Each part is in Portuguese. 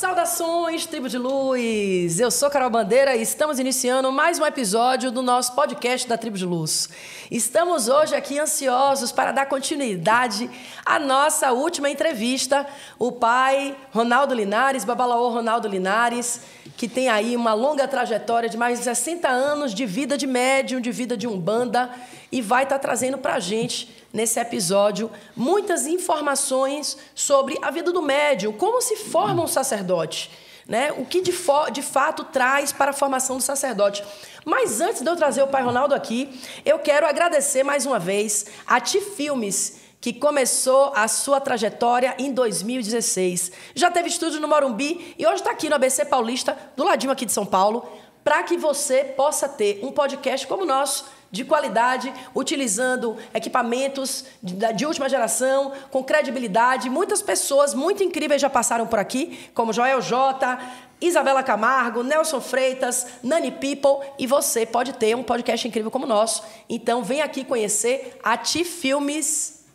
Saudações, tribo de luz! Eu sou Carol Bandeira e estamos iniciando mais um episódio do nosso podcast da Tribo de Luz. Estamos hoje aqui ansiosos para dar continuidade à nossa última entrevista. O pai Ronaldo Linares, Babalaô Ronaldo Linares, que tem aí uma longa trajetória de mais de 60 anos de vida de médium, de vida de umbanda, e vai estar trazendo para a gente, nesse episódio, muitas informações sobre a vida do médium, como se forma um sacerdote, né? O que de fato traz para a formação do sacerdote. Mas antes de eu trazer o pai Ronaldo aqui, eu quero agradecer mais uma vez a Ti Filmes, que começou a sua trajetória em 2016. Já teve estúdio no Morumbi e hoje está aqui no ABC Paulista, do ladinho aqui de São Paulo, para que você possa ter um podcast como o nosso, de qualidade, utilizando equipamentos de última geração, com credibilidade. Muitas pessoas muito incríveis já passaram por aqui, como Joel J., Isabela Camargo, Nelson Freitas, Nani People, e você pode ter um podcast incrível como o nosso. Então, vem aqui conhecer a Ti Filmes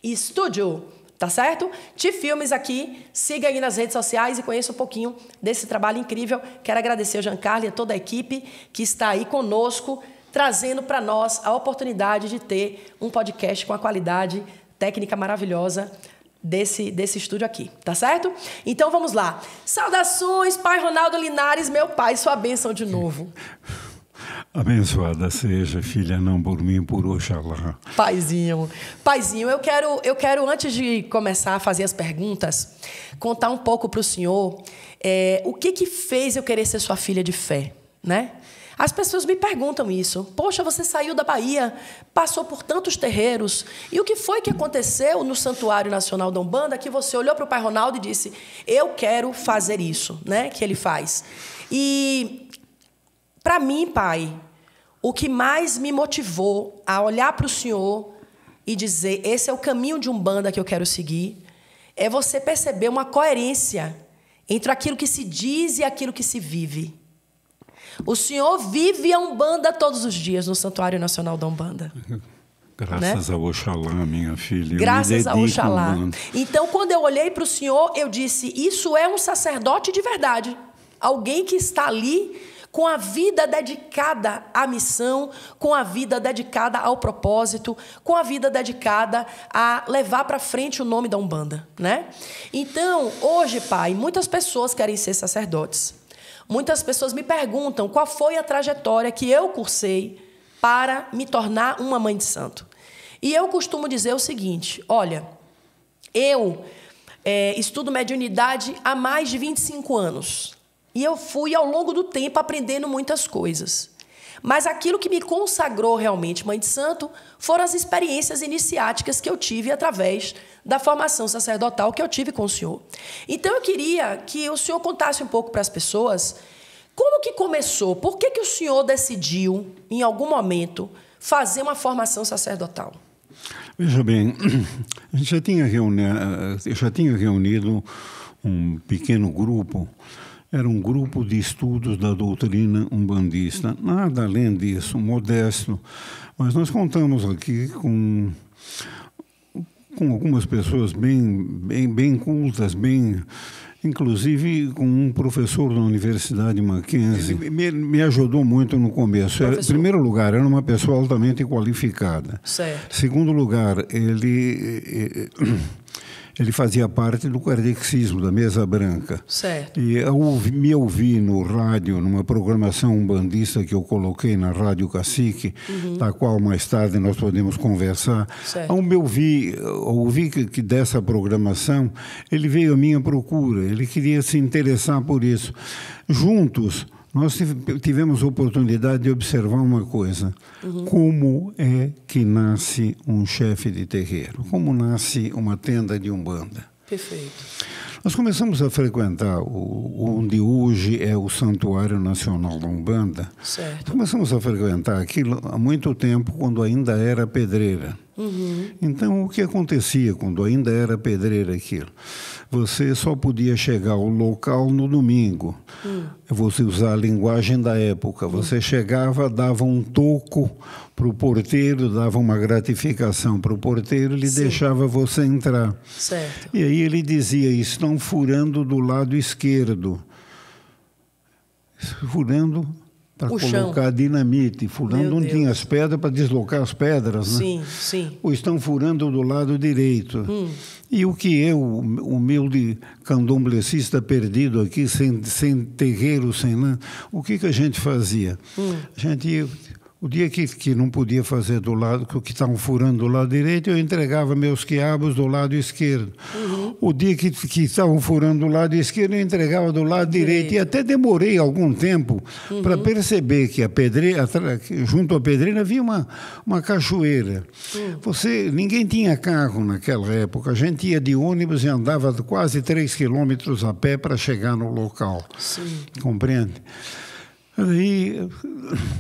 Estúdio, tá certo? Ti Filmes aqui, siga aí nas redes sociais e conheça um pouquinho desse trabalho incrível. Quero agradecer ao Giancarlo e a toda a equipe que está aí conosco, trazendo para nós a oportunidade de ter um podcast com a qualidade técnica maravilhosa desse estúdio aqui, tá certo? Então vamos lá. Saudações, pai Ronaldo Linares, meu pai, sua bênção de novo. Abençoada seja, filha, não por mim, por Oxalá. Paizinho, eu quero, antes de começar a fazer as perguntas, contar um pouco para o senhor o que fez eu querer ser sua filha de fé, né? As pessoas me perguntam isso. Poxa, você saiu da Bahia, passou por tantos terreiros. E o que foi que aconteceu no Santuário Nacional da Umbanda que você olhou para o pai Ronaldo e disse, eu quero fazer isso, né? Que ele faz. E, para mim, pai, o que mais me motivou a olhar para o senhor e dizer, esse é o caminho de Umbanda que eu quero seguir, é você perceber uma coerência entre aquilo que se diz e aquilo que se vive. O vive a Umbanda todos os dias no Santuário Nacional da Umbanda. Graças, né? Ao Oxalá, minha filha. Graças ao Oxalá. Então, quando eu olhei para o senhor, eu disse, isso é um sacerdote de verdade. Alguém que está ali com a vida dedicada à missão, com a vida dedicada ao propósito, com a vida dedicada a levar para frente o nome da Umbanda, né? Então, hoje, pai, muitas pessoas querem ser sacerdotes. Muitas pessoas me perguntam qual foi a trajetória que eu cursei para me tornar uma mãe de santo. E eu costumo dizer o seguinte, olha, eu estudo mediunidade há mais de 25 anos. E eu fui, ao longo do tempo, aprendendo muitas coisas. Mas aquilo que me consagrou realmente mãe de santo foram as experiências iniciáticas que eu tive através da formação sacerdotal que eu tive com o senhor. Então, eu queria que o senhor contasse um pouco para as pessoas como que começou, por que o senhor decidiu, em algum momento, fazer uma formação sacerdotal? Veja bem, a gente já tinha reunido um pequeno grupo. Era um grupo de estudos da doutrina umbandista. Nada além disso, modesto. Mas nós contamos aqui com algumas pessoas bem cultas, inclusive com um professor da Universidade Mackenzie. Me ajudou muito no começo. Em primeiro lugar, era uma pessoa altamente qualificada. Certo. Segundo lugar, ele fazia parte do kardexismo, da Mesa Branca. Certo. E eu me ouvi no rádio, numa programação umbandista que eu coloquei na Rádio Cacique, da qual mais tarde nós podemos conversar. Certo. Ao me ouvi que dessa programação, ele veio à minha procura, ele queria se interessar por isso. Juntos, nós tivemos a oportunidade de observar uma coisa. Como é que nasce um chefe de terreiro? Como nasce uma tenda de Umbanda? Perfeito. Nós começamos a frequentar onde hoje é o Santuário Nacional da Umbanda. Certo. Começamos a frequentar aquilo há muito tempo, quando ainda era pedreira. Então, o que acontecia quando ainda era pedreira aquilo? Você só podia chegar ao local no domingo. Você usar a linguagem da época. Você chegava, dava um toco para o porteiro, dava uma gratificação para o porteiro, ele deixava você entrar. Certo. E aí ele dizia, estão furando do lado esquerdo. Furando para colocar dinamite. Furando onde tinha as pedras para deslocar as pedras, né? Sim, sim. Ou estão furando do lado direito. E o que eu, o humilde candomblecista perdido aqui, sem terreiro, sem nada, o que a gente fazia? A gente ia, o dia que não podia fazer do lado, que estavam furando do lado direito, eu entregava meus quiabos do lado esquerdo. O dia que estavam furando do lado esquerdo, eu entregava do lado direito. E até demorei algum tempo para perceber que junto à pedreira havia uma cachoeira. Ninguém tinha carro naquela época. A gente ia de ônibus e andava quase 3 quilômetros a pé para chegar no local. Sim. Compreende? Aí,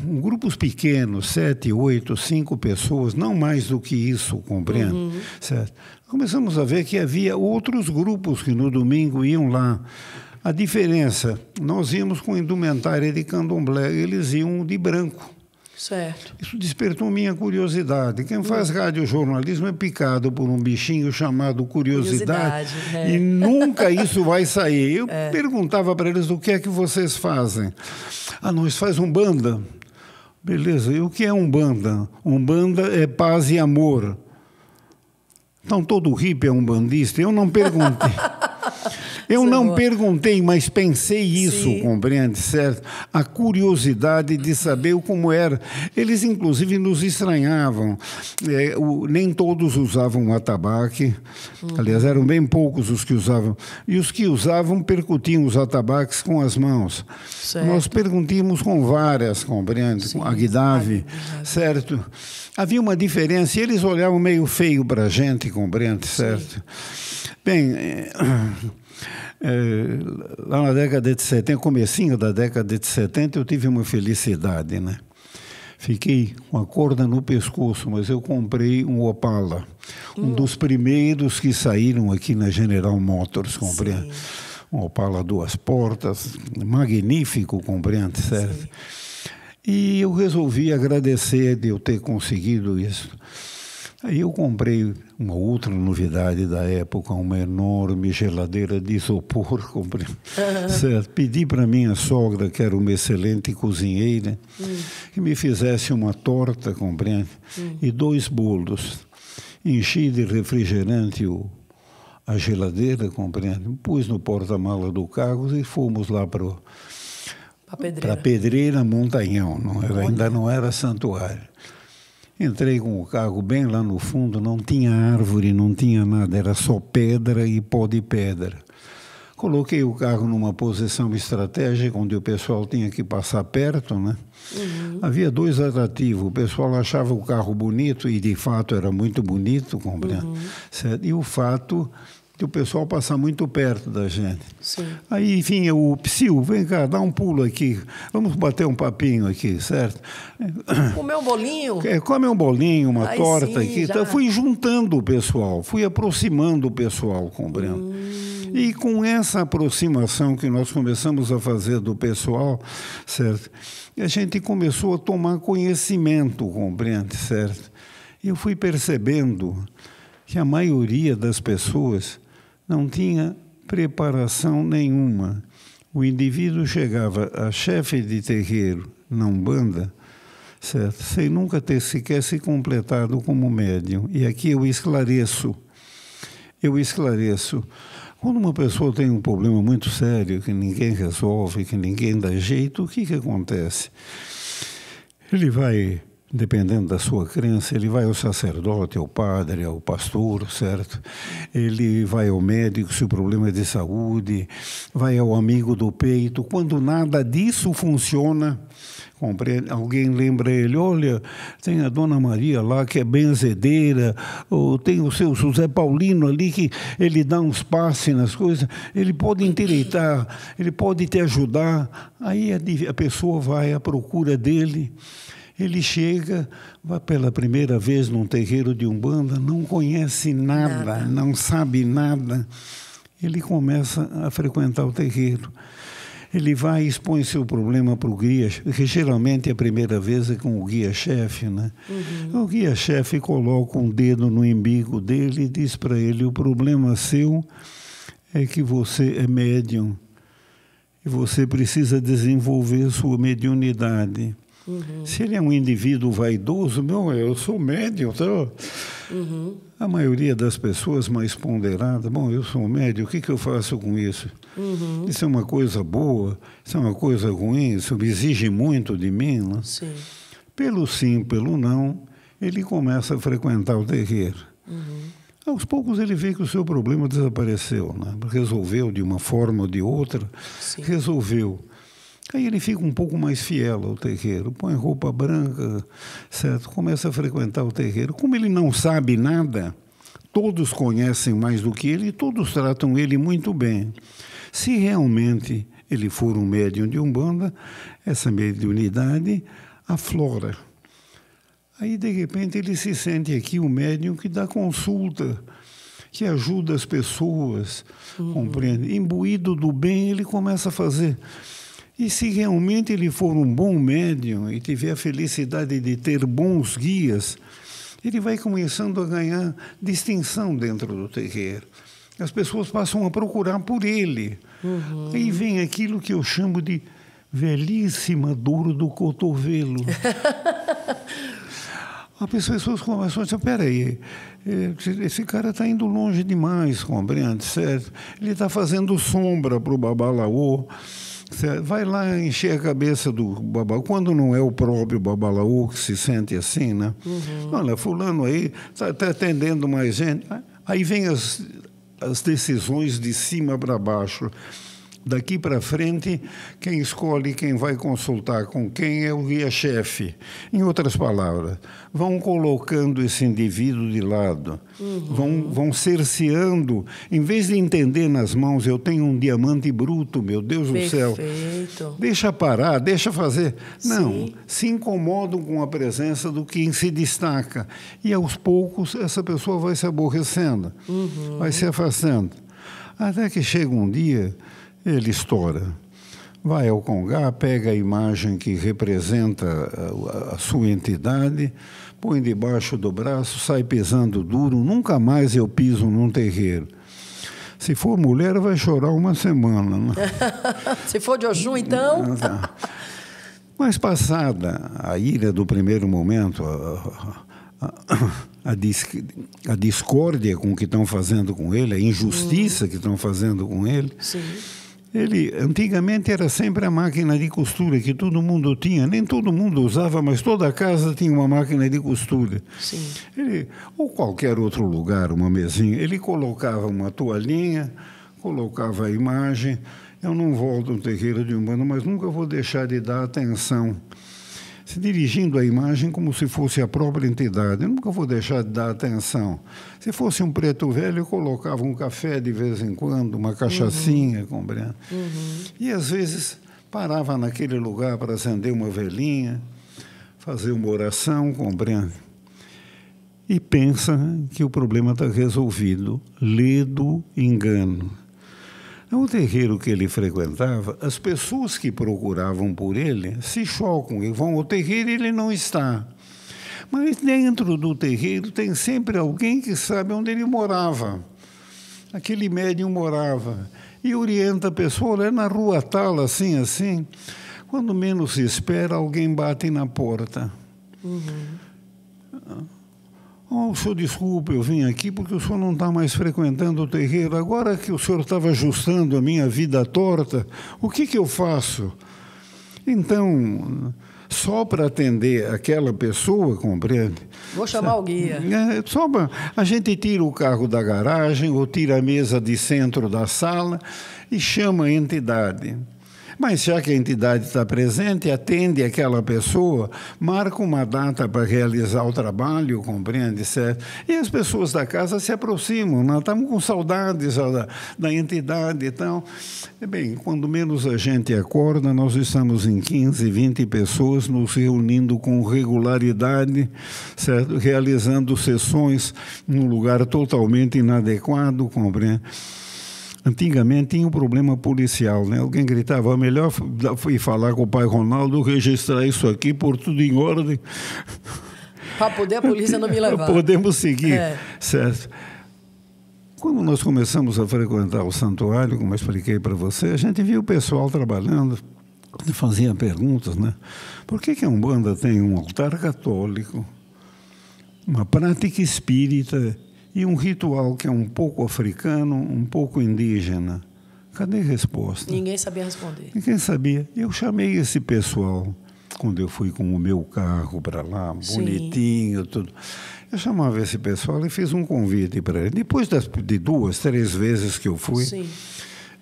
grupos pequenos, 7, 8, 5 pessoas, não mais do que isso, compreende? Certo? Começamos a ver que havia outros grupos que no domingo iam lá. A diferença, nós íamos com indumentária de candomblé, eles iam de branco. Certo. Isso despertou minha curiosidade. Quem faz radiojornalismo é picado por um bichinho chamado curiosidade. E nunca isso vai sair. Eu perguntava para eles, o que é que vocês fazem? Nós faz umbanda. Beleza, e o que é umbanda? Umbanda é paz e amor. Então todo hippie é umbandista? Eu não perguntei. Eu não perguntei, mas pensei isso, compreende, certo? A curiosidade de saber como era. Eles, inclusive, nos estranhavam. Nem todos usavam atabaque. Aliás, eram bem poucos os que usavam. E os que usavam percutiam os atabaques com as mãos. Certo. Nós percutíamos com várias, compreende? Com a guidave, certo? Havia uma diferença. E eles olhavam meio feio para a gente, compreende, certo? Bem... lá na década de 70, comecinho da década de 70, eu tive uma felicidade, né? Fiquei com a corda no pescoço, mas eu comprei um Opala, um dos primeiros que saíram aqui na General Motors, compreende? Um Opala 2 portas, magnífico, compreende, certo? Sim. E eu resolvi agradecer de eu ter conseguido isso. Aí eu comprei uma outra novidade da época, uma enorme geladeira de isopor. Comprei. Certo? Pedi para minha sogra, que era uma excelente cozinheira, que me fizesse uma torta, compreende? E 2 bolos. Enchi de refrigerante a geladeira, compreende? Pus no porta-mala do carro e fomos lá para a Pedreira Montanhão. Ainda não era santuário. Entrei com o carro bem lá no fundo, não tinha árvore, não tinha nada, era só pedra e pó de pedra. Coloquei o carro numa posição estratégica, onde o pessoal tinha que passar perto, né? Havia 2 atrativos, o pessoal achava o carro bonito, e de fato era muito bonito, compreende? E o fato de o pessoal passar muito perto da gente. Sim. Aí vinha o Psyu, vem cá, dá um pulo aqui, vamos bater um papinho aqui, certo? Comer um bolinho? Come um bolinho, uma torta sim, aqui. Então, fui juntando o pessoal, fui aproximando o pessoal, compreende? E com essa aproximação que nós começamos a fazer do pessoal, certo? A gente começou a tomar conhecimento, compreende, certo? E eu fui percebendo que a maioria das pessoas não tinha preparação nenhuma. O indivíduo chegava a chefe de terreiro na Umbanda, certo? Sem nunca ter sequer se completado como médium. E aqui eu esclareço. Quando uma pessoa tem um problema muito sério, que ninguém resolve, que ninguém dá jeito, o que acontece? Ele vai... Dependendo da sua crença, ele vai ao sacerdote, ao padre, ao pastor, certo? Ele vai ao médico se o problema é de saúde, vai ao amigo do peito. Quando nada disso funciona, alguém lembra ele, olha, tem a Dona Maria lá que é benzedeira, ou tem o seu José Paulino ali que ele dá uns passes nas coisas, ele pode endireitar, ele pode te ajudar. Aí a pessoa vai à procura dele. Ele chega, vai pela primeira vez num terreiro de Umbanda, não conhece nada, não sabe nada. Ele começa a frequentar o terreiro. Ele vai e expõe seu problema para o guia, que geralmente a primeira vez é com o guia-chefe, né? O guia-chefe coloca um dedo no umbigo dele e diz para ele: o problema seu é que você é médium e você precisa desenvolver sua mediunidade. Se ele é um indivíduo vaidoso, não, eu sou médium, então... A maioria das pessoas mais ponderadas, bom, eu sou médium, o que eu faço com isso? Isso é uma coisa boa? Isso é uma coisa ruim? Isso me exige muito de mim? Né? Sim. Pelo sim, pelo não, ele começa a frequentar o terreiro. Aos poucos ele vê que o seu problema desapareceu, né? Resolveu de uma forma ou de outra, Sim. resolveu. Aí ele fica um pouco mais fiel ao terreiro, põe roupa branca, certo? Começa a frequentar o terreiro. Como ele não sabe nada, todos conhecem mais do que ele e todos tratam ele muito bem. Se realmente ele for um médium de Umbanda, essa mediunidade aflora. Aí, de repente, ele se sente aqui um médium que dá consulta, que ajuda as pessoas, compreende? Imbuído do bem, ele começa a fazer. E se realmente ele for um bom médium e tiver a felicidade de ter bons guias, ele vai começando a ganhar distinção dentro do terreiro. As pessoas passam a procurar por ele. Aí vem aquilo que eu chamo de velhíssima dor do cotovelo. As pessoas começam a dizer: peraí, esse cara está indo longe demais, compreende, certo? Ele está fazendo sombra para o babalaô. Vai lá encher a cabeça do babalaô, quando não é o próprio babalaô que se sente assim, né? Olha, fulano aí está atendendo mais gente. Aí vem as decisões de cima para baixo. Daqui para frente, quem escolhe quem vai consultar com quem é o guia-chefe. Em outras palavras, vão colocando esse indivíduo de lado, vão cerceando. Em vez de entender nas mãos, eu tenho um diamante bruto, meu Deus do céu. Deixa parar, deixa fazer. Não, se incomodam com a presença do quem se destaca. E aos poucos, essa pessoa vai se aborrecendo, vai se afastando. Até que chega um dia... ele estoura, vai ao Congá, pega a imagem que representa a sua entidade, põe debaixo do braço, sai pesando duro, nunca mais eu piso num terreiro. Se for mulher, vai chorar uma semana. Né? Se for de Oxum, então... Mas passada a ira do primeiro momento, a discórdia com o que estão fazendo com ele, a injustiça que estão fazendo com ele... Sim. Ele, antigamente, era sempre a máquina de costura que todo mundo tinha. Nem todo mundo usava, mas toda casa tinha uma máquina de costura. Sim. Ele, ou qualquer outro lugar, uma mesinha, ele colocava uma toalhinha, colocava a imagem. Eu não volto no terreiro de Umbanda, mas nunca vou deixar de dar atenção. Se dirigindo a imagem como se fosse a própria entidade. Eu nunca vou deixar de dar atenção. Se fosse um preto velho, eu colocava um café de vez em quando, uma cachaçinha, compreende? E, às vezes, parava naquele lugar para acender uma velinha, fazer uma oração, compreende? E pensa que o problema está resolvido. Lê do engano. No terreiro que ele frequentava, as pessoas que procuravam por ele se chocam e vão ao terreiro e ele não está. Mas dentro do terreiro tem sempre alguém que sabe onde ele morava. Aquele médium morava. E orienta a pessoa, olha, na rua tal, assim, assim. Quando menos se espera, alguém bate na porta. Oh, o senhor, desculpe, eu vim aqui porque o senhor não está mais frequentando o terreiro. Agora que o senhor estava ajustando a minha vida torta, o que eu faço? Então, só para atender aquela pessoa, compreende? Vou chamar o guia. A gente tira o carro da garagem ou tira a mesa de centro da sala e chama a entidade. Mas já que a entidade está presente, atende aquela pessoa, marca uma data para realizar o trabalho, compreende, certo? E as pessoas da casa se aproximam, nós estamos com saudades da entidade e tal. Bem, quando menos a gente acorda, nós estamos em 15, 20 pessoas nos reunindo com regularidade, certo? Realizando sessões num lugar totalmente inadequado, compreende? Antigamente tinha um problema policial, né? Alguém gritava, melhor ir falar com o pai Ronaldo, registrar isso aqui, pôr tudo em ordem. Para poder a polícia não me levar. Podemos seguir, certo? Quando nós começamos a frequentar o santuário, como eu expliquei para você, a gente viu o pessoal trabalhando, fazia perguntas, né? Por que a Umbanda tem um altar católico, uma prática espírita e um ritual que é um pouco africano, um pouco indígena? Cadê a resposta? Ninguém sabia responder. Ninguém sabia. Eu chamei esse pessoal, quando eu fui com o meu carro para lá, bonitinho, tudo. Eu chamava esse pessoal e fiz um convite para ele. Depois de 2, 3 vezes que eu fui,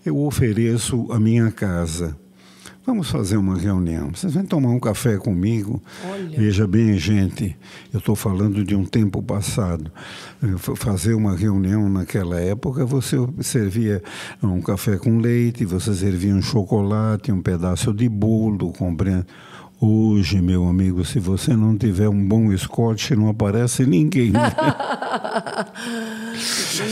eu ofereço a minha casa. Vamos fazer uma reunião. Vocês vêm tomar um café comigo? Olha. Veja bem, gente, eu estou falando de um tempo passado. Fazer uma reunião naquela época, você servia um café com leite, você servia um chocolate, um pedaço de bolo, compreende? Hoje, meu amigo, se você não tiver um bom scotch, não aparece ninguém.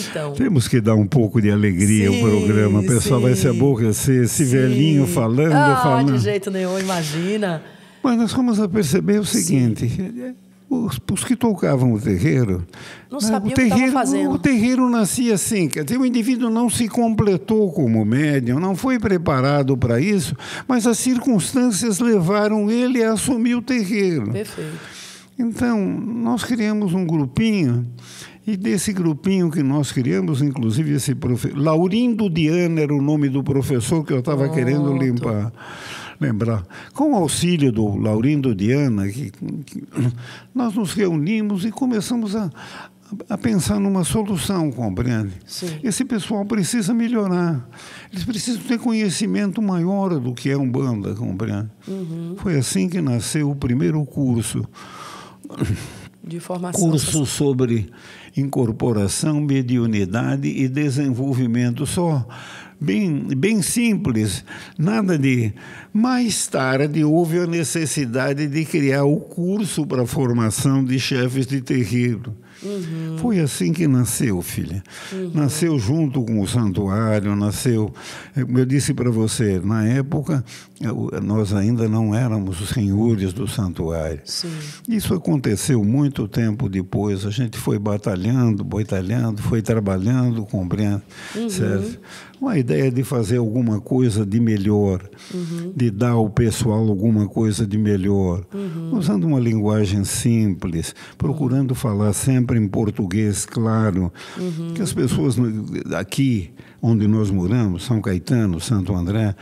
Então, temos que dar um pouco de alegria ao programa. O pessoal vai se aborrecer, esse velhinho falando. De jeito nenhum, imagina. Mas nós vamos a perceber o seguinte... Os que tocavam o terreiro... Não sabiam o que estavam fazendo. O terreiro nascia assim, quer dizer, o indivíduo não se completou como médium, não foi preparado para isso, mas as circunstâncias levaram ele a assumir o terreiro. Perfeito. Então, nós criamos um grupinho, e desse grupinho que nós criamos, inclusive esse professor... Laurindo Diana era o nome do professor que eu estava querendo lembrar. Com o auxílio do Laurindo Diana, nós nos reunimos e começamos a pensar numa solução, compreende? Sim. Esse pessoal precisa melhorar. Eles precisam ter conhecimento maior do que é Umbanda, compreende? Foi assim que nasceu o primeiro curso. De formação. Curso sobre incorporação, mediunidade e desenvolvimento. Só bem simples, nada de... Mais tarde houve a necessidade de criar o curso para a formação de chefes de terreiro. Foi assim que nasceu, filha. Nasceu junto com o santuário, nasceu... Como eu disse para você, na época, nós ainda não éramos os senhores do santuário. Sim. Isso aconteceu muito tempo depois. A gente foi batalhando, foi trabalhando, compreende? Certo? Uma ideia de fazer alguma coisa de melhor, de dar ao pessoal alguma coisa de melhor, usando uma linguagem simples, procurando falar sempre em português, claro, que as pessoas aqui onde nós moramos, São Caetano, Santo André,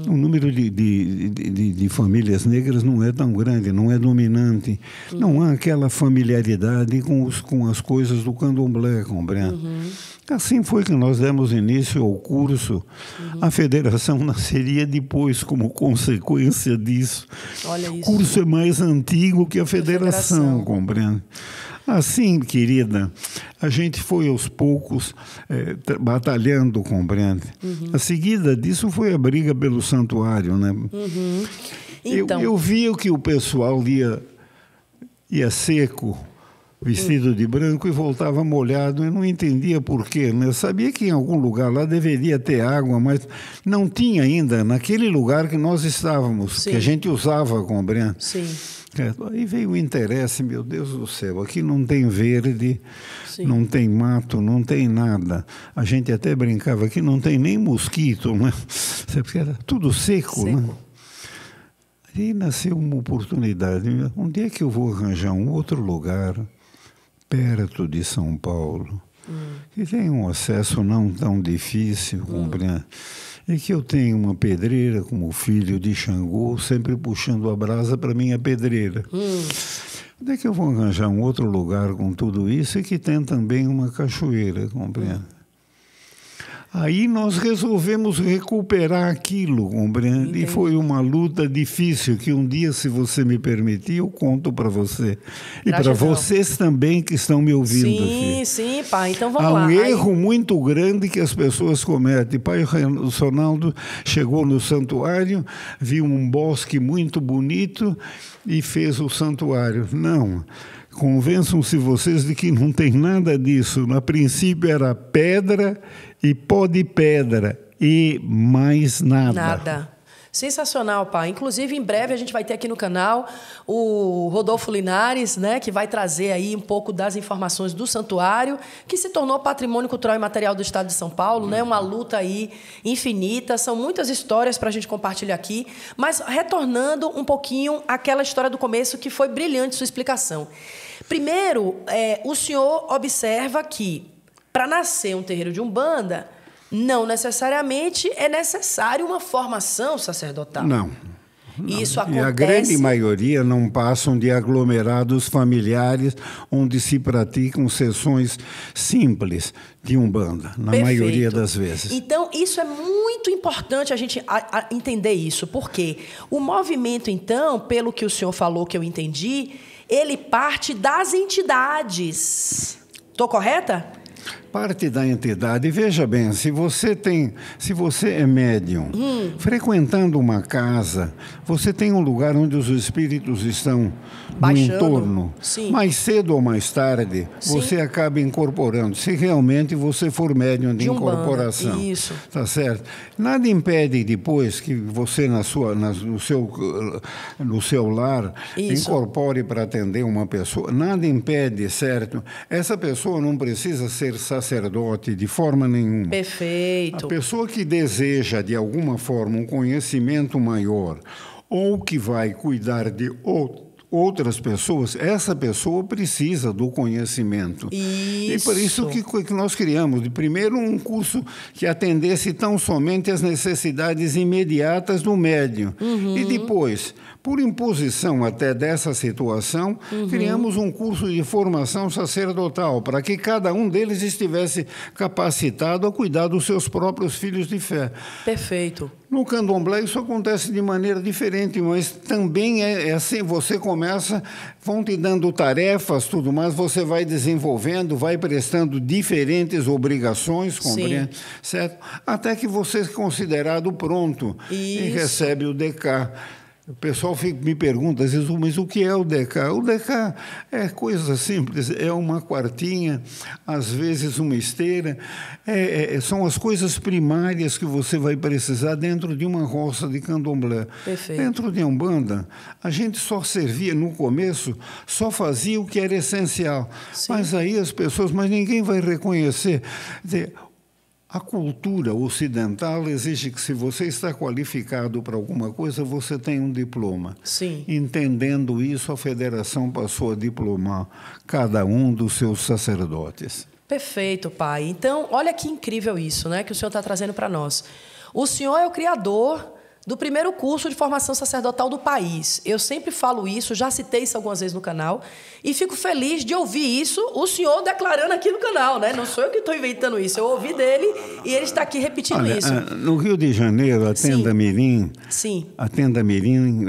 o número de famílias negras não é tão grande, não é dominante, não há aquela familiaridade com as coisas do candomblé, compreende? Assim foi que nós demos início ao curso. A federação nasceria depois, como consequência disso. Olha isso. O curso é mais antigo que a federação, compreende? Assim, querida, a gente foi aos poucos batalhando, compreende? A seguida disso foi a briga pelo santuário, né? Então... Eu via que o pessoal ia seco, vestido de branco, e voltava molhado. Eu não entendia por quê, né? Eu sabia que em algum lugar lá deveria ter água, mas não tinha ainda naquele lugar que nós estávamos, que a gente usava, compreende? Sim. Aí veio o interesse, meu Deus do céu, aqui não tem verde, não tem mato, não tem nada. A gente até brincava que não tem nem mosquito, né? Porque era tudo seco, né? Aí nasceu uma oportunidade. Onde é que eu vou arranjar um outro lugar perto de São Paulo, que tem um acesso não tão difícil, compreende? E que eu tenho uma pedreira como filho de Xangô, sempre puxando a brasa para minha pedreira. Onde é que eu vou arranjar um outro lugar com tudo isso e que tem também uma cachoeira, compreende? Aí nós resolvemos recuperar aquilo, compreende? Entendi. E foi uma luta difícil, que um dia, se você me permitir, eu conto para você. E para vocês também que estão me ouvindo. Sim, sim, pai. Então vamos Há lá. um erro muito grande que as pessoas cometem. Pai Ronaldo chegou no santuário, viu um bosque muito bonito e fez o santuário. Não. Convençam-se vocês de que não tem nada disso. No princípio era pedra e pó de pedra e mais nada. Nada. Sensacional, pai. Inclusive, em breve a gente vai ter aqui no canal o Rodolfo Linares, né, que vai trazer aí um pouco das informações do santuário, que se tornou patrimônio cultural e material do Estado de São Paulo, né? Uma luta aí infinita. São muitas histórias para a gente compartilhar aqui, mas retornando um pouquinho àquela história do começo, que foi brilhante sua explicação. Primeiro, o senhor observa que para nascer um terreiro de Umbanda, não necessariamente é necessário uma formação sacerdotal. Não. Isso acontece... E a grande maioria não passam de aglomerados familiares onde se praticam sessões simples de Umbanda, na maioria das vezes. Então, isso é muito importante a gente entender isso, porque o movimento, então, pelo que o senhor falou, que eu entendi, ele parte das entidades. Estou correta? Parte da entidade. Veja bem, se você é médium, frequentando uma casa, você tem um lugar onde os espíritos estão baixando, no entorno. Sim. Mais cedo ou mais tarde, Sim. você acaba incorporando. Se realmente você for médium de incorporação. Isso. Tá certo? Nada impede depois que você no seu lar incorpore para atender uma pessoa. Nada impede, certo? Essa pessoa não precisa ser sacerdote de forma nenhuma. Perfeito. A pessoa que deseja, de alguma forma, um conhecimento maior ou que vai cuidar de outras pessoas, essa pessoa precisa do conhecimento. Isso. E por isso que nós criamos, de primeiro, um curso que atendesse tão somente às necessidades imediatas do médium. E depois, por imposição até dessa situação, criamos um curso de formação sacerdotal, para que cada um deles estivesse capacitado a cuidar dos seus próprios filhos de fé. Perfeito. No candomblé isso acontece de maneira diferente, mas também é assim, você começa, vão te dando tarefas, tudo mais, você vai desenvolvendo, vai prestando diferentes obrigações, compreende? Certo? Até que você é considerado pronto e recebe o DK. O pessoal me pergunta, às vezes, mas o que é o DK? O DK é coisa simples, é uma quartinha, às vezes uma esteira, são as coisas primárias que você vai precisar dentro de uma roça de candomblé. Perfeito. Dentro de Umbanda, a gente só servia, no começo, só fazia o que era essencial. Sim. Mas aí as pessoas, mas ninguém vai reconhecer. Quer dizer, a cultura ocidental exige que, se você está qualificado para alguma coisa, você tenha um diploma. Sim. Entendendo isso, a federação passou a diplomar cada um dos seus sacerdotes. Perfeito, pai. Então, olha que incrível isso, né, que o senhor está trazendo para nós. O senhor é o criador do primeiro curso de formação sacerdotal do país. Eu sempre falo isso, já citei isso algumas vezes no canal, e fico feliz de ouvir isso, o senhor declarando aqui no canal, né? Não sou eu que estou inventando isso, eu ouvi dele e ele está aqui repetindo isso. No Rio de Janeiro, a Tenda Mirim, Sim. A Tenda Mirim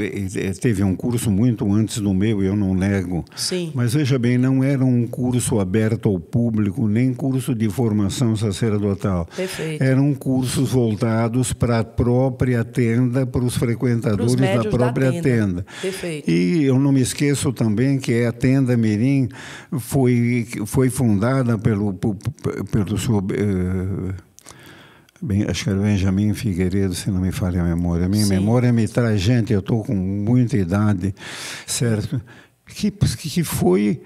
teve um curso muito antes do meu, eu não nego. Sim. Mas veja bem, não era um curso aberto ao público, nem curso de formação sacerdotal. Perfeito. Eram cursos voltados para a própria tenda, para os frequentadores da própria tenda. Perfeito. E eu não me esqueço também que a Tenda Mirim foi fundada pelo senhor, acho que era Benjamin Figueiredo, se não me falha a memória. Minha memória me traz, gente, eu estou com muita idade, certo? Que foi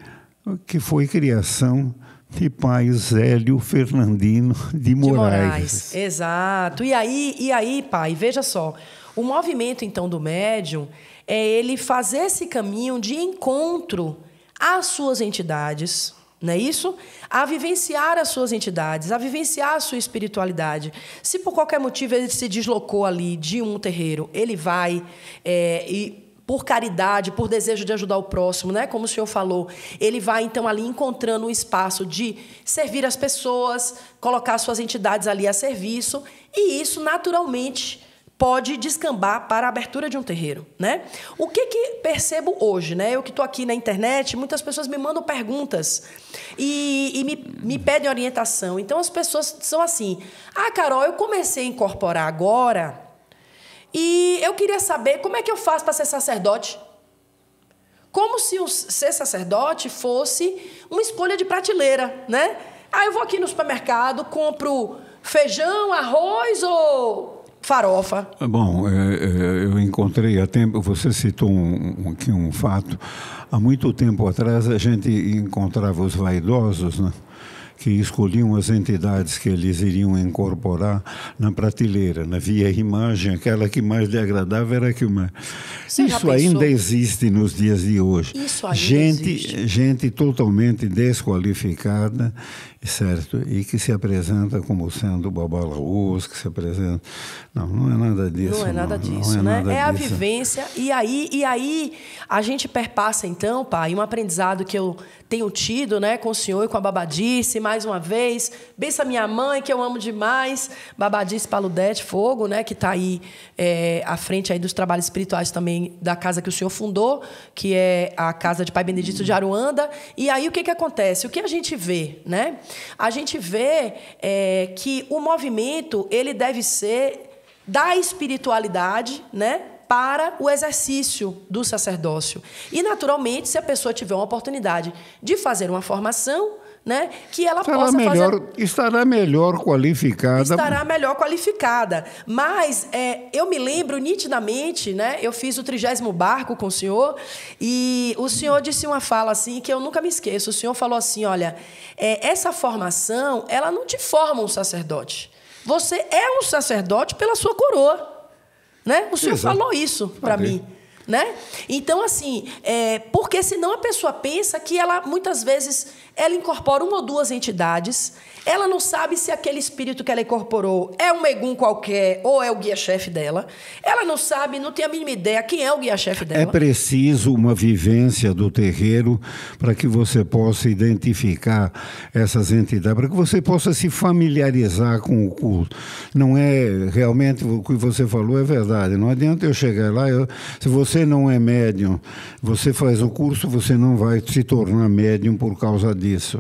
criação de pai Zélio Fernandino de Moraes. Exato. E aí, pai, veja só, o movimento, então, do médium é ele fazer esse caminho de encontro às suas entidades, não é isso? A vivenciar as suas entidades, a vivenciar a sua espiritualidade. Se por qualquer motivo ele se deslocou ali de um terreiro, ele vai por caridade, por desejo de ajudar o próximo, né? Como o senhor falou, ele vai, então, ali encontrando um espaço de servir as pessoas, colocar suas entidades ali a serviço, e isso, naturalmente, pode descambar para a abertura de um terreiro, né? O que percebo hoje, né? Eu que estou aqui na internet, muitas pessoas me mandam perguntas e me pedem orientação. Então, as pessoas são assim: Carol, eu comecei a incorporar agora e eu queria saber como é que eu faço para ser sacerdote. Como se ser sacerdote fosse uma escolha de prateleira, né? Eu vou aqui no supermercado, compro feijão, arroz ou farofa. Bom, eu encontrei há tempo, você citou aqui um fato, há muito tempo atrás a gente encontrava os vaidosos, né, que escolhiam as entidades que eles iriam incorporar na prateleira, na via imagem, aquela que mais lhe agradava era a que mais... Isso ainda existe nos dias de hoje. Isso ainda existe. Gente totalmente desqualificada, certo? E que se apresenta como sendo babalaús, que se apresenta... Não é nada disso. Não é nada disso, né? É a vivência. E aí a gente perpassa, então, pai, um aprendizado que eu tenho tido, né, com o senhor e com a Babadice, mais uma vez. Bença minha mãe, que eu amo demais. Babadice Paludete Fogo, né, que está aí à frente aí dos trabalhos espirituais também da casa que o senhor fundou, que é a Casa de Pai Benedito de Aruanda. E aí o que acontece? O que a gente vê, né? A gente vê que o movimento ele deve ser da espiritualidade, né, para o exercício do sacerdócio. E, naturalmente, se a pessoa tiver uma oportunidade de fazer uma formação, né, que ela possa fazer... Estará melhor qualificada. Estará melhor qualificada. Mas eu me lembro nitidamente, né, eu fiz o 30º barco com o senhor, e o senhor disse uma fala assim que eu nunca me esqueço. O senhor falou assim: olha, essa formação, ela não te forma um sacerdote. Você é um sacerdote pela sua coroa. Né? O senhor falou isso para mim. Né? Então, assim, porque senão a pessoa pensa que ela, muitas vezes, ela incorpora uma ou duas entidades, ela não sabe se aquele espírito que ela incorporou é um Egum qualquer ou é o guia-chefe dela. Ela não sabe, não tem a mínima ideia quem é o guia-chefe dela. É preciso uma vivência do terreiro para que você possa identificar essas entidades, para que você possa se familiarizar com o culto. Não é realmente o que você falou, é verdade. Não adianta eu chegar lá, se você não é médium, você faz o curso, você não vai se tornar médium por causa disso.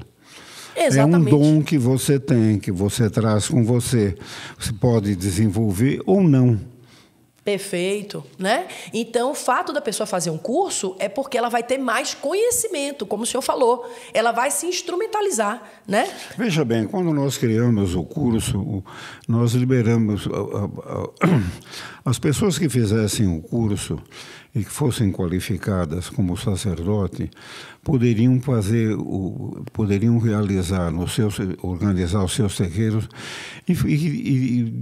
Exatamente. É um dom que você tem, que você traz com você. Você pode desenvolver ou não. Perfeito, né? Então, o fato da pessoa fazer um curso é porque ela vai ter mais conhecimento, como o senhor falou. Ela vai se instrumentalizar, né? Veja bem, quando nós criamos o curso, nós liberamos as pessoas que fizessem o curso e que fossem qualificadas como sacerdote, poderiam realizar organizar os seus terreiros e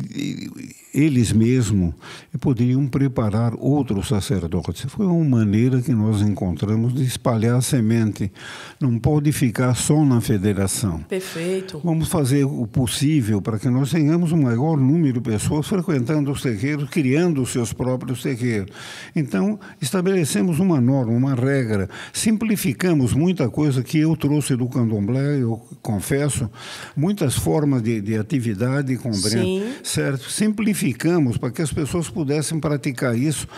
eles mesmos poderiam preparar outros sacerdotes. Foi uma maneira que nós encontramos de espalhar a semente. Não pode ficar só na federação. Perfeito. Vamos fazer o possível para que nós tenhamos um maior número de pessoas frequentando os terreiros, criando os seus próprios terreiros. Então, estabelecemos uma norma, uma regra, simplificamos muita coisa que eu trouxe do candomblé, eu confesso, muitas formas de atividade, compreendo, certo? Simplificamos para que as pessoas pudessem praticar isso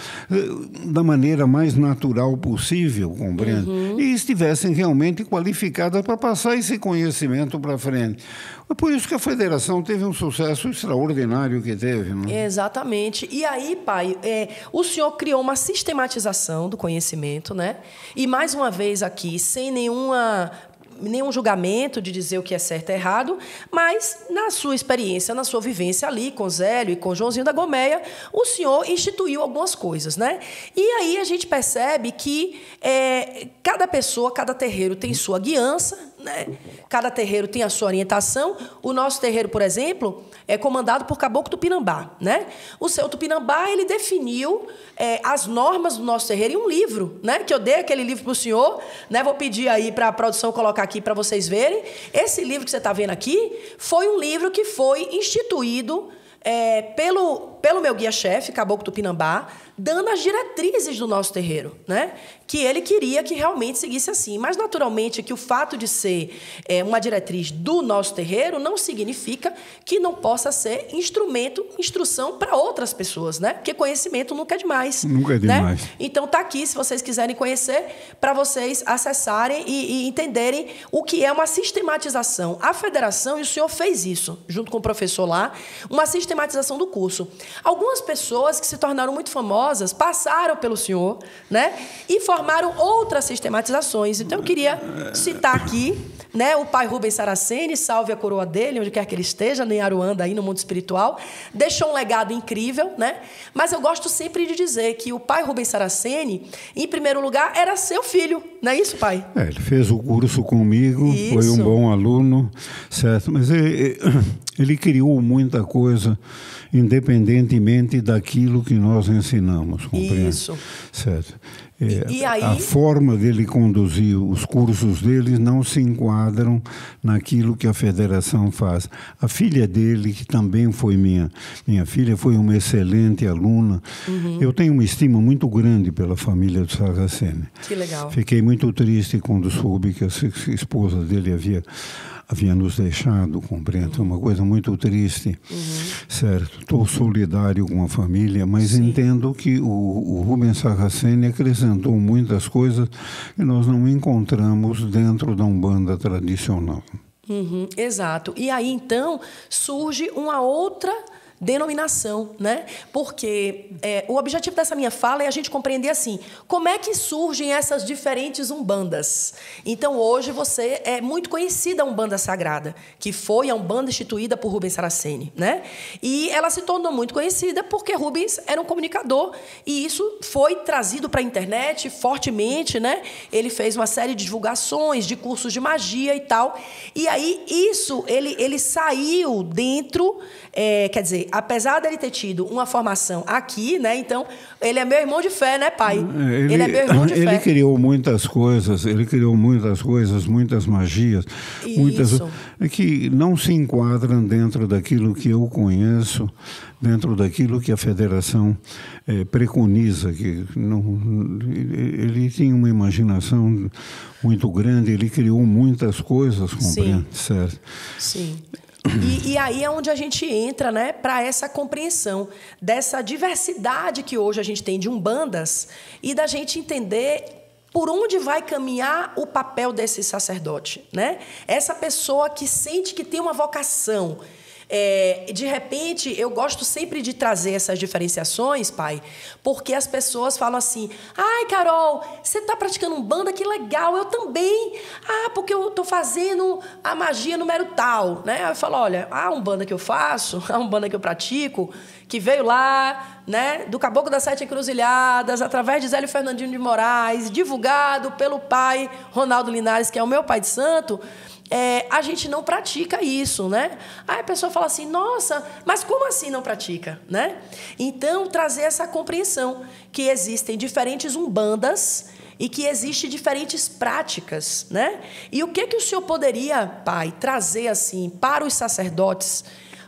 da maneira mais natural possível, compreendo, e estivessem realmente qualificadas para passar esse conhecimento para frente. É por isso que a federação teve um sucesso extraordinário que teve. Né? Exatamente. E aí, pai, o senhor criou uma sistematização do conhecimento, né? E, mais uma vez aqui, sem nenhum julgamento de dizer o que é certo e errado, mas na sua experiência, na sua vivência ali com Zélio e com Joãozinho da Gomeia, o senhor instituiu algumas coisas, né? E aí a gente percebe que cada pessoa, cada terreiro tem sua guiança, né? Cada terreiro tem a sua orientação. O nosso terreiro, por exemplo, é comandado por Caboclo Tupinambá, né? O seu Tupinambá, ele definiu as normas do nosso terreiro em um livro, né? Que eu dei aquele livro para o senhor, né? Vou pedir aí para a produção colocar aqui para vocês verem. Esse livro que você está vendo aqui foi um livro que foi instituído pelo meu guia-chefe, Caboclo Tupinambá, dando as diretrizes do nosso terreiro, né? Que ele queria que realmente seguisse assim. Mas, naturalmente, que o fato de ser uma diretriz do nosso terreiro não significa que não possa ser instrução para outras pessoas, né? Porque conhecimento nunca é demais. Nunca é demais. Né? Então, está aqui, se vocês quiserem conhecer, para vocês acessarem e entenderem o que é uma sistematização. A federação, e o senhor fez isso, junto com o professor lá, uma sistematização do curso. Algumas pessoas que se tornaram muito famosas passaram pelo senhor, né? E formaram outras sistematizações. Então, eu queria citar aqui, né, o pai Rubens Saraceni, salve a coroa dele, onde quer que ele esteja, em Aruanda, aí no mundo espiritual. Deixou um legado incrível, né? Mas eu gosto sempre de dizer que o pai Rubens Saraceni, em primeiro lugar, era seu filho. Não é isso, pai? Ele fez o curso comigo, isso. Foi um bom aluno, certo? Mas ele criou muita coisa, independentemente daquilo que nós ensinamos, compreende? Isso. Certo. E aí... A forma dele conduzir os cursos dele não se enquadram naquilo que a federação faz. A filha dele, que também foi minha filha, foi uma excelente aluna. Uhum. Eu tenho uma estima muito grande pela família do Saraceni. Que legal. Fiquei muito triste quando soube que a esposa dele havia nos deixado, compreende? Uma coisa muito triste, certo? Estou solidário com a família, mas entendo que o Rubens Saraceni acrescentou muitas coisas que nós não encontramos dentro da Umbanda tradicional. Exato. E aí, então, surge uma outra denominação, né? Porque o objetivo dessa minha fala é a gente compreender assim, como é que surgem essas diferentes umbandas. Então, hoje, você é muito conhecida a Umbanda Sagrada, que foi a Umbanda instituída por Rubens Saraceni, né? E ela se tornou muito conhecida porque Rubens era um comunicador e isso foi trazido para a internet fortemente, né? Ele fez uma série de divulgações, de cursos de magia e tal. E aí, isso, ele saiu dentro, quer dizer, apesar dele ter tido uma formação aqui, né? Então, ele é meu irmão de fé, né, pai? Ele é meu irmão de fé. Ele criou muitas coisas, muitas magias, muitas que não se enquadram dentro daquilo que eu conheço, dentro daquilo que a federação preconiza. Que ele tinha uma imaginação muito grande, ele criou muitas coisas, compreende? Certo? Sim. E aí é onde a gente entra, né, para essa compreensão dessa diversidade que hoje a gente tem de umbandas e da gente entender por onde vai caminhar o papel desse sacerdote, né? Essa pessoa que sente que tem uma vocação. De repente, eu gosto sempre de trazer essas diferenciações, pai, porque as pessoas falam assim, ai, Carol, você está praticando Umbanda, que legal, eu também. Porque eu estou fazendo a magia número tal, né? Eu falo, olha, a Umbanda que eu faço, a Umbanda que eu pratico, que veio lá, né, do Caboclo das Sete Encruzilhadas, através de Zélio Fernandinho de Moraes, divulgado pelo pai Ronaldo Linares, que é o meu pai de santo, a gente não pratica isso, né? Aí a pessoa fala assim, nossa, mas como assim não pratica, né? Então, trazer essa compreensão que existem diferentes umbandas e que existem diferentes práticas, né? E o que o senhor poderia, pai, trazer assim para os sacerdotes,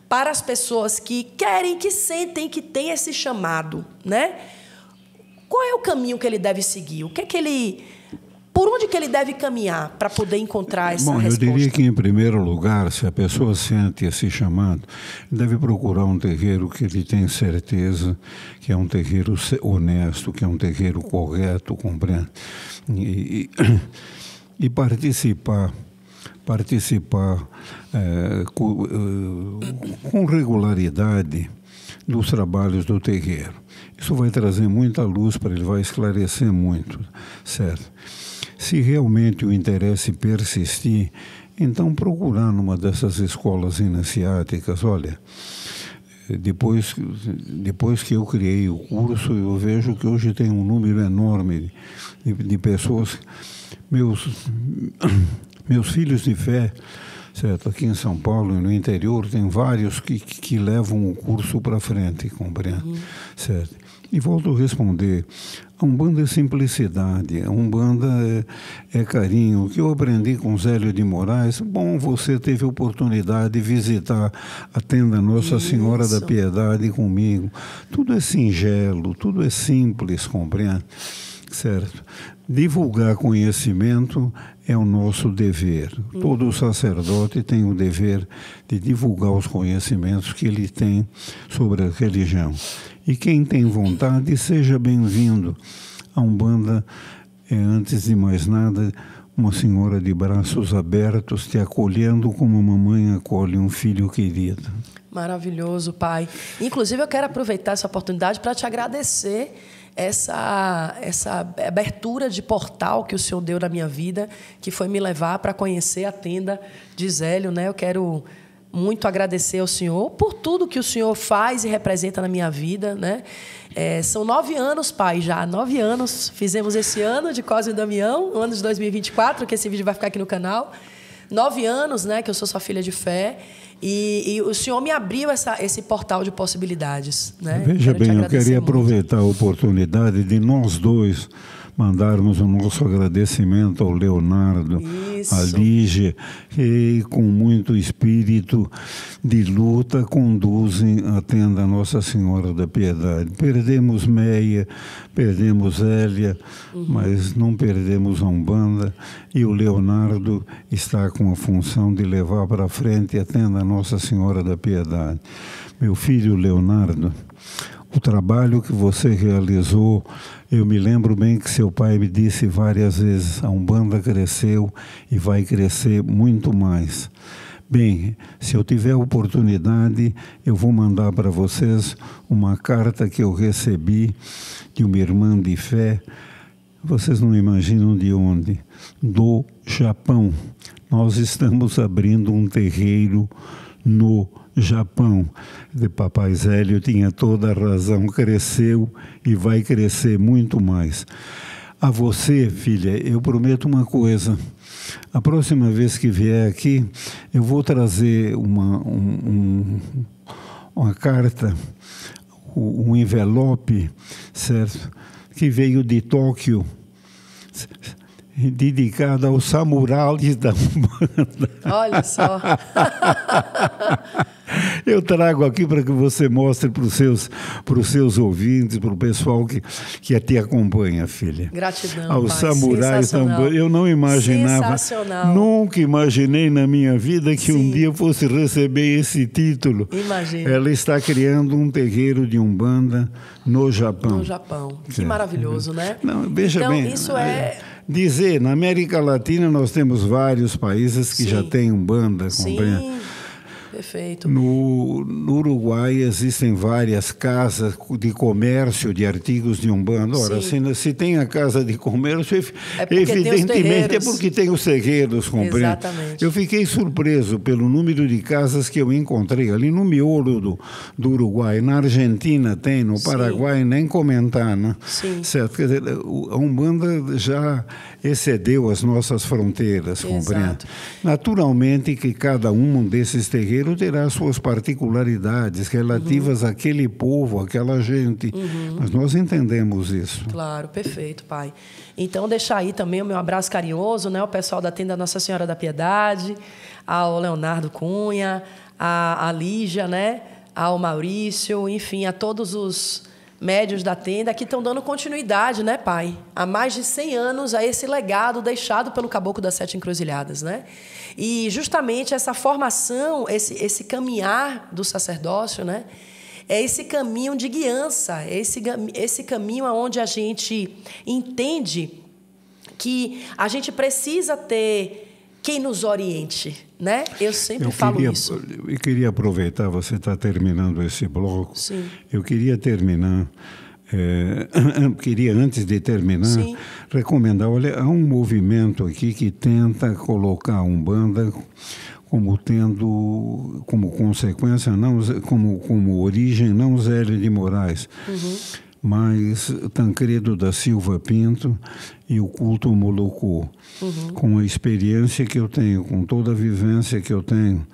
para as pessoas que querem, que sentem que tem esse chamado, né? Qual é o caminho que ele deve seguir? Por onde que ele deve caminhar para poder encontrar essa resposta? Eu diria que, em primeiro lugar, se a pessoa sente esse chamado, deve procurar um terreiro que ele tem certeza que é um terreiro honesto, que é um terreiro correto, compreende? E participar com regularidade dos trabalhos do terreiro. Isso vai trazer muita luz para ele, vai esclarecer muito, certo? Se realmente o interesse persistir, então procurar numa dessas escolas iniciáticas. Olha, depois que eu criei o curso, eu vejo que hoje tem um número enorme de pessoas, meus filhos de fé, certo? Aqui em São Paulo e no interior tem vários que levam o curso para frente, compreende? Certo? E volto a responder, a Umbanda é simplicidade, a Umbanda é carinho. O que eu aprendi com Zélio de Moraes, bom, você teve a oportunidade de visitar a tenda Nossa Senhora da Piedade comigo. Tudo é singelo, tudo é simples, compreende? Certo? Divulgar conhecimento é o nosso dever. Todo sacerdote tem o dever de divulgar os conhecimentos que ele tem sobre a religião. E quem tem vontade, seja bem-vindo. A Umbanda é, antes de mais nada, uma senhora de braços abertos, te acolhendo como uma mãe acolhe um filho querido. Maravilhoso, pai. Inclusive, eu quero aproveitar essa oportunidade para te agradecer essa abertura de portal que o Senhor deu na minha vida, que foi me levar para conhecer a tenda de Zélio, né? Eu quero muito agradecer ao Senhor por tudo que o Senhor faz e representa na minha vida, né? São 9 anos, pai, já. 9 anos. Fizemos esse ano de Cosme e Damião, o ano de 2024, que esse vídeo vai ficar aqui no canal. 9 anos, né, que eu sou sua filha de fé. E o Senhor me abriu esse portal de possibilidades, né? Veja bem, eu queria aproveitar a oportunidade de nós dois mandarmos o nosso agradecimento ao Leonardo, à Lígia, que com muito espírito de luta conduzem a tenda Nossa Senhora da Piedade. Perdemos Meia, perdemos Hélia, mas não perdemos a Umbanda, e o Leonardo está com a função de levar para frente a tenda Nossa Senhora da Piedade. Meu filho Leonardo, o trabalho que você realizou, eu me lembro bem que seu pai me disse várias vezes, a Umbanda cresceu e vai crescer muito mais. Bem, se eu tiver oportunidade, eu vou mandar para vocês uma carta que eu recebi de uma irmã de fé. Vocês não imaginam de onde? Do Japão. Nós estamos abrindo um terreiro no Japão. De Papai Zélio tinha toda a razão, cresceu e vai crescer muito mais. A você, filha, eu prometo uma coisa. A próxima vez que vier aqui, eu vou trazer uma carta, um envelope, certo? Que veio de Tóquio, dedicada aos samurais da Umbanda. Olha só. Eu trago aqui para que você mostre para os seus ouvintes, para o pessoal que te acompanha, filha. Gratidão, aos pai. samurais da Umbanda. Eu não imaginava, nunca imaginei na minha vida que um dia fosse receber esse título. Imagina. Ela está criando um terreiro de Umbanda no Japão. No Japão. Que maravilhoso, né? Não, veja então, bem. Isso dizer, na América Latina nós temos vários países que já têm Umbanda, compreende? Sim. Perfeito. No Uruguai existem várias casas de comércio de artigos de Umbanda. Ora, se tem a casa de comércio, evidentemente é porque tem os terreiros, compreende? Exatamente. Eu fiquei surpreso pelo número de casas que eu encontrei ali no miolo do Uruguai. Na Argentina tem, no Paraguai nem comentar, né? Sim. Certo? Quer dizer, a Umbanda já excedeu as nossas fronteiras, compreende? Naturalmente que cada um desses terreiros terá suas particularidades relativas àquele povo, àquela gente. Mas nós entendemos isso. Claro, perfeito, pai. Então, deixar aí também o meu abraço carinhoso, né, ao pessoal da tenda Nossa Senhora da Piedade, ao Leonardo Cunha, à Lígia, né, ao Maurício, enfim, a todos os médios da tenda que estão dando continuidade, né, pai? Há mais de 100 anos a esse legado deixado pelo Caboclo das Sete Encruzilhadas, né? E justamente essa formação, esse caminhar do sacerdócio, né? É esse caminho de guiança, é esse caminho onde a gente entende que a gente precisa ter quem nos oriente, né? Eu sempre falo isso. Eu queria aproveitar, você está terminando esse bloco. Sim. Eu queria terminar, antes de terminar, Sim. recomendar, olha, há um movimento aqui que tenta colocar a Umbanda como tendo como consequência, não como origem, não Zélio de Moraes, mas Tancredo da Silva Pinto e o culto Moloco. Com a experiência que eu tenho, com toda a vivência que eu tenho,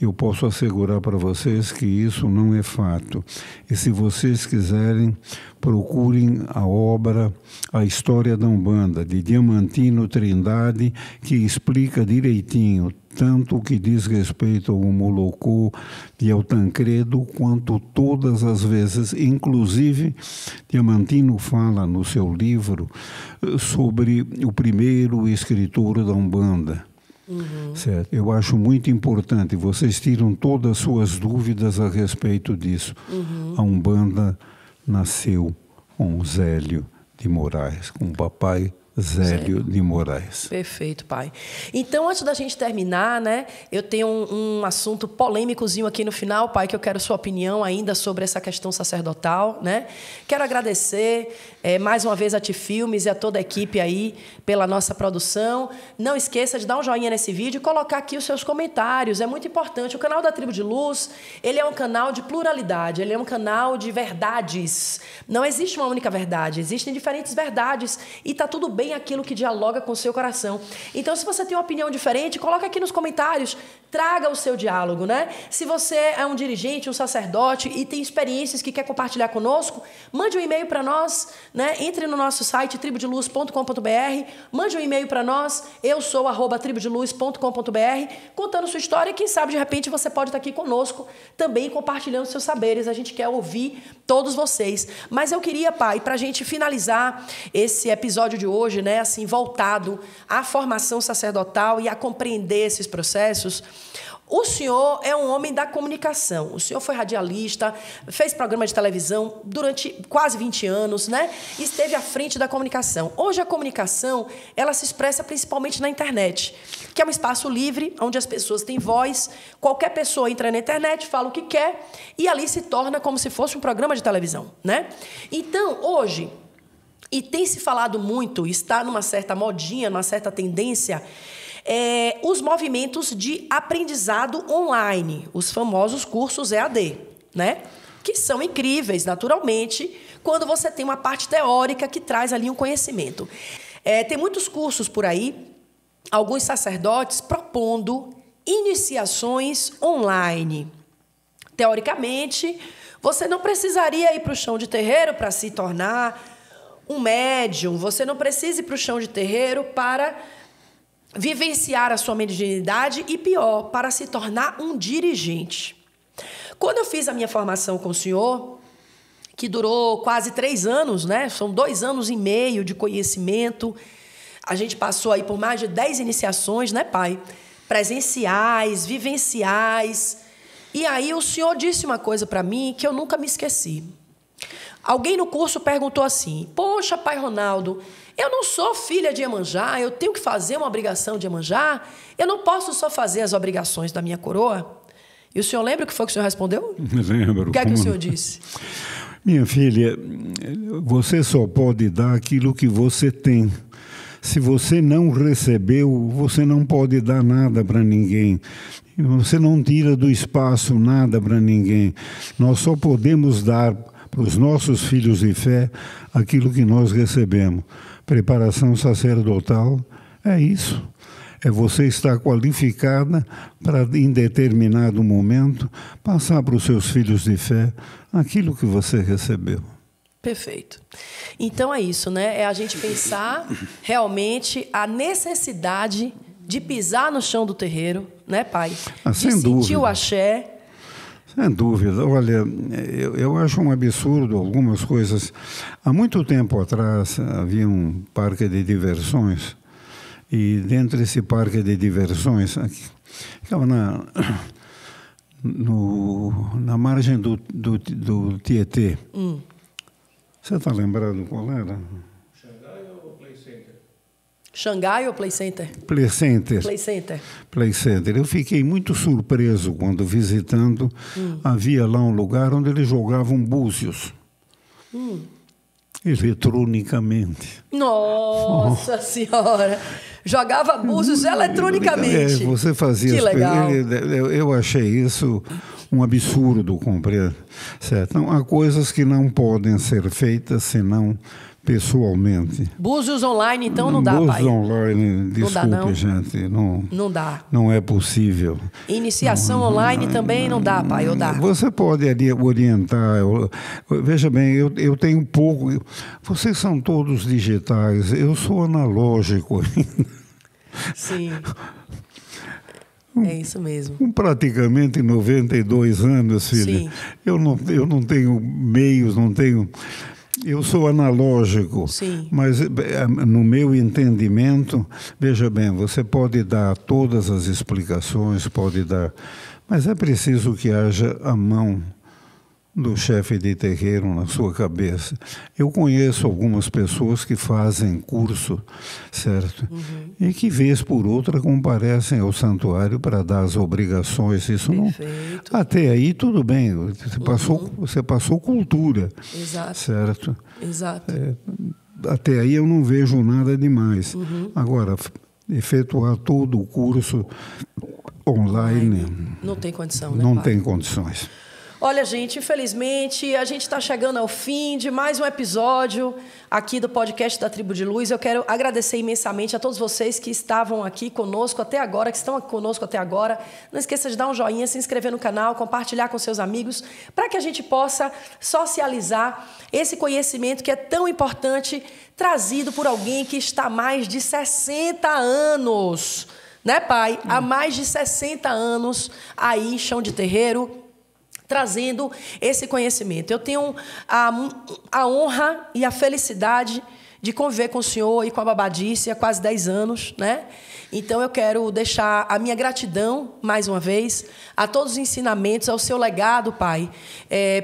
Eu posso assegurar para vocês que isso não é fato. E se vocês quiserem, procurem a obra A História da Umbanda, de Diamantino Trindade, que explica direitinho tanto o que diz respeito ao Molocô e ao Tancredo, quanto todas as vezes. Inclusive, Diamantino fala no seu livro sobre o primeiro escritor da Umbanda. Certo? Eu acho muito importante. Vocês tiram todas as suas dúvidas a respeito disso. A Umbanda nasceu com Zélio de Moraes, com o papai Zélio de Moraes. Perfeito, pai. Então, antes da gente terminar, né, eu tenho um assunto polêmicozinho aqui no final, pai, que eu quero sua opinião ainda sobre essa questão sacerdotal, né? Quero agradecer mais uma vez a Tifilmes e a toda a equipe aí pela nossa produção. Não esqueça de dar um joinha nesse vídeo e colocar aqui os seus comentários. É muito importante. O canal da Tribo de Luz, ele é um canal de pluralidade, ele é um canal de verdades. Não existe uma única verdade, existem diferentes verdades e está tudo bem aquilo que dialoga com o seu coração. Então, se você tem uma opinião diferente, coloca aqui nos comentários, traga o seu diálogo, né? Se você é um dirigente, um sacerdote e tem experiências que quer compartilhar conosco, mande um e-mail para nós, né? Entre no nosso site tribodeluz.com.br, mande um e-mail para nós, eu sou @tribodeluz.com.br, contando sua história e quem sabe de repente você pode estar aqui conosco também compartilhando seus saberes. A gente quer ouvir todos vocês. Mas eu queria, pai, para a gente finalizar esse episódio de hoje, né, assim, voltado à formação sacerdotal e a compreender esses processos. O senhor é um homem da comunicação. O senhor foi radialista, fez programa de televisão durante quase 20 anos, né? Esteve à frente da comunicação. Hoje a comunicação, ela se expressa principalmente na internet, que é um espaço livre, onde as pessoas têm voz. Qualquer pessoa entra na internet, fala o que quer, e ali se torna como se fosse um programa de televisão, né? Então, hoje, e tem se falado muito, está numa certa modinha, numa certa tendência, os movimentos de aprendizado online, os famosos cursos EAD, né? Que são incríveis, naturalmente, quando você tem uma parte teórica que traz ali um conhecimento. Tem muitos cursos por aí, alguns sacerdotes propondo iniciações online. Teoricamente, você não precisaria ir para o chão de terreiro para se tornar um médium, você não precisa ir para o chão de terreiro para vivenciar a sua mediunidade e, pior, para se tornar um dirigente. Quando eu fiz a minha formação com o senhor, que durou quase 3 anos, né? São 2 anos e meio de conhecimento, a gente passou aí por mais de 10 iniciações, né, pai? Presenciais, vivenciais. E aí o senhor disse uma coisa para mim que eu nunca me esqueci. Alguém no curso perguntou assim: poxa, pai Ronaldo, eu não sou filha de Iemanjá, eu tenho que fazer uma obrigação de Iemanjá, eu não posso só fazer as obrigações da minha coroa? E o senhor lembra o que foi que o senhor respondeu? Lembro. O que é que o senhor disse? Minha filha, você só pode dar aquilo que você tem. Se você não recebeu, você não pode dar nada para ninguém. Você não tira do espaço nada para ninguém. Nós só podemos dar para os nossos filhos de fé aquilo que nós recebemos. Preparação sacerdotal é isso. É você estar qualificada para, em determinado momento, passar para os seus filhos de fé aquilo que você recebeu. Perfeito. Então é isso, né? É a gente pensar realmente a necessidade de pisar no chão do terreiro, né, pai? Sem de sentir dúvida. o axé. Sem dúvida. Olha, eu acho um absurdo algumas coisas. Há muito tempo atrás havia um parque de diversões e dentro desse parque de diversões, ficava na margem do Tietê. Você está lembrado qual era? Xangai ou Play Center? Xangai ou Play Center? Play Center. Play Center. Play Center. Eu fiquei muito surpreso quando, visitando, havia lá um lugar onde eles jogavam búzios. Eletronicamente. Nossa Senhora! Jogava búzios eletronicamente. Você fazia... Que legal. Eu achei isso um absurdo, compreende? Certo? Então, há coisas que não podem ser feitas senão pessoalmente. Búzios online, então, não dá, pai? Búzios online, desculpe, não dá, não? gente, Não dá. Não é possível. Iniciação online também não dá, pai, ou dá? Você pode orientar. Veja bem, eu tenho pouco. Vocês são todos digitais, eu sou analógico ainda. Sim. É isso mesmo. Com praticamente 92 anos, filha. Sim. Eu não tenho meios, não tenho. Eu sou analógico, Sim. Mas no meu entendimento, veja bem, você pode dar todas as explicações, pode dar, mas é preciso que haja a mão do chefe de terreiro na sua cabeça. Eu conheço algumas pessoas que fazem curso, certo? E que, vez por outra, comparecem ao santuário para dar as obrigações. Isso Perfeito. não. Até aí, tudo bem. Você passou cultura. Exato. Certo? Exato. Até aí eu não vejo nada demais. Agora, efetuar todo o curso online. Não tem condição, né, Não pai? tem condições. Olha, gente, infelizmente, a gente está chegando ao fim de mais um episódio aqui do podcast da Tribo de Luz. Eu quero agradecer imensamente a todos vocês que estavam aqui conosco até agora, que estão aqui conosco até agora. Não esqueça de dar um joinha, se inscrever no canal, compartilhar com seus amigos, para que a gente possa socializar esse conhecimento que é tão importante, trazido por alguém que está há mais de 60 anos, né, pai? Há mais de 60 anos aí em chão de terreiro, trazendo esse conhecimento. Eu tenho a honra e a felicidade de conviver com o senhor e com a Babadice há quase 10 anos, né? Então, eu quero deixar a minha gratidão, mais uma vez, a todos os ensinamentos, ao seu legado, pai,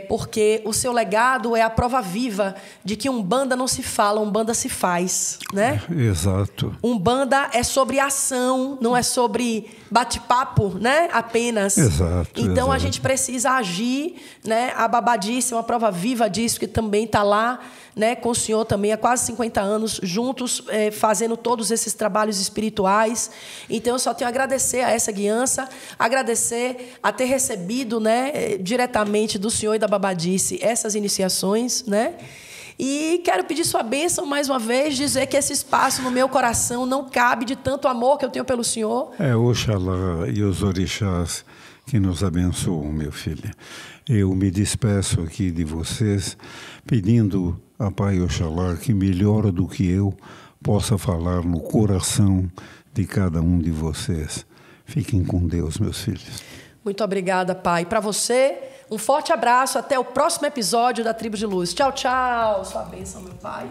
porque o seu legado é a prova viva de que Umbanda não se fala, Umbanda se faz, né? Exato. Umbanda é sobre ação, não é sobre bate-papo, né? Apenas. Exato. Então, exato. a gente precisa agir, né? A Babadice é uma prova viva disso, que também está lá, né, com o senhor também há quase 50 anos, juntos, fazendo todos esses trabalhos espirituais. Então, eu só tenho a agradecer a essa guiança, agradecer a ter recebido, né, diretamente do senhor e da Babadice essas iniciações, né? E quero pedir sua bênção mais uma vez, dizer que esse espaço no meu coração não cabe de tanto amor que eu tenho pelo senhor. Oxalá e os orixás que nos abençoam, meu filho. Eu me despeço aqui de vocês, pedindo a Pai Oxalá que melhor do que eu possa falar no coração de cada um de vocês. Fiquem com Deus, meus filhos. Muito obrigada, pai. Para você, um forte abraço. Até o próximo episódio da Tribo de Luz. Tchau, tchau. Sua bênção, meu pai.